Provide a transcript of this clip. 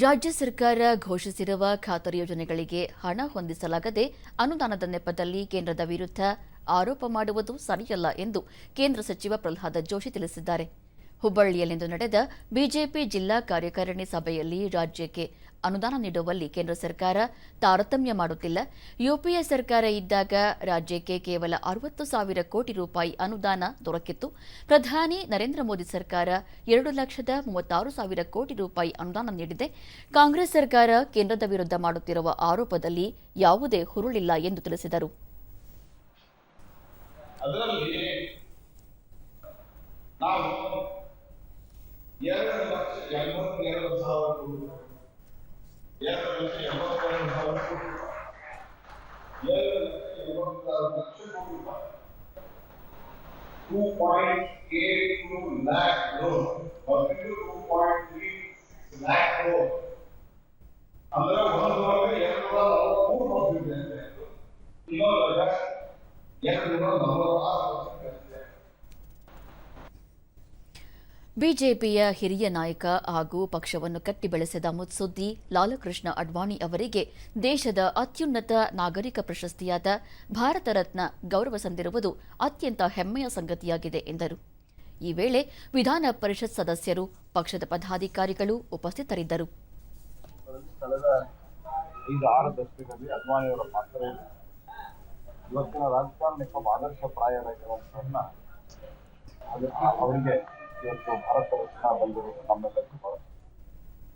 ರಾಜ್ಯ ಸರ್ಕಾರ ಘೋಷಿಸಿರುವ ಖಾತರಿ ಯೋಜನೆಗಳಿಗೆ ಹಣ ಹೊಂದಿಸಲಾಗದೆ ಅನುದಾನದ ನೆಪದಲ್ಲಿ ಕೇಂದ್ರದ ವಿರುದ್ಧ ಆರೋಪ ಮಾಡುವುದು ಸರಿಯಲ್ಲ ಎಂದು ಕೇಂದ್ರ ಸಚಿವ ಪ್ರಹ್ಲಾದ ಜೋಶಿ ತಿಳಿಸಿದ್ದಾರೆ. ಹುಬ್ಬಳ್ಳಿಯಲ್ಲಿಂದು ನಡೆದ ಬಿಜೆಪಿ ಜಿಲ್ಲಾ ಕಾರ್ಯಕಾರಿಣಿ ಸಭೆಯಲ್ಲಿ ರಾಜ್ಯಕ್ಕೆ ಅನುದಾನ ನೀಡುವಲ್ಲಿ ಕೇಂದ್ರ ಸರ್ಕಾರ ತಾರತಮ್ಯ ಮಾಡುತ್ತಿಲ್ಲ. ಯುಪಿಎ ಸರ್ಕಾರ ಇದ್ದಾಗ ರಾಜ್ಯಕ್ಕೆ ಕೇವಲ 60,000 ಕೋಟಿ ರೂಪಾಯಿ ಅನುದಾನ ದೊರಕಿತ್ತು. ಪ್ರಧಾನಿ ನರೇಂದ್ರ ಮೋದಿ ಸರ್ಕಾರ 2,36,000 ಕೋಟಿ ರೂಪಾಯಿ ಅನುದಾನ ನೀಡಿದೆ. ಕಾಂಗ್ರೆಸ್ ಸರ್ಕಾರ ಕೇಂದ್ರದ ವಿರುದ್ಧ ಮಾಡುತ್ತಿರುವ ಆರೋಪದಲ್ಲಿ ಯಾವುದೇ ಹುರುಳಿಲ್ಲ ಎಂದು ತಿಳಿಸಿದರು. $2.82 lakh crore or 2.3 lakh crore. ಅಂದ್ರೆ ಒಂದು ವರ್ಷಕ್ಕೆ 243 ಹೋಗ್ತಿದೆ ಅಂತ ಇನ್ನೊಂದು ವರ್ಷ 246 ಬಿಜೆಪಿಯ ಹಿರಿಯ ನಾಯಕ ಹಾಗೂ ಪಕ್ಷವನ್ನು ಕಟ್ಟಿ ಬೆಳೆಸಿದ ಮುತ್ಸದ್ದಿ ಲಾಲಕೃಷ್ಣ ಅಡ್ವಾಣಿ ಅವರಿಗೆ ದೇಶದ ಅತ್ಯುನ್ನತ ನಾಗರಿಕ ಪ್ರಶಸ್ತಿಯಾದ ಭಾರತ ರತ್ನ ಗೌರವ ಸಂದಿರುವುದು ಅತ್ಯಂತ ಹೆಮ್ಮೆಯ ಸಂಗತಿಯಾಗಿದೆ ಎಂದರು. ಈ ವೇಳೆ ವಿಧಾನ ಪರಿಷತ್ ಸದಸ್ಯರು, ಪಕ್ಷದ ಪದಾಧಿಕಾರಿಗಳು ಉಪಸ್ಥಿತರಿದ್ದರು. ಕಳೆದ 5-6 ದಶಕದಲ್ಲಿ ಅಡ್ವಾಣಿಯವರ ಪಾತ್ರ ಇವತ್ತಿನ ರಾಜಕಾರಣಕ್ಕೆ ಆದರ್ಶಪ್ರಾಯರಾಗಿರುವಂತಹನ್ನ ಅವರಿಗೆ ಇವತ್ತು ಭಾರತ ರತ್ನ ಬಂದಿರುವುದು ನಮ್ಮೆಲ್ಲರಿಗೂ ಬಹಳ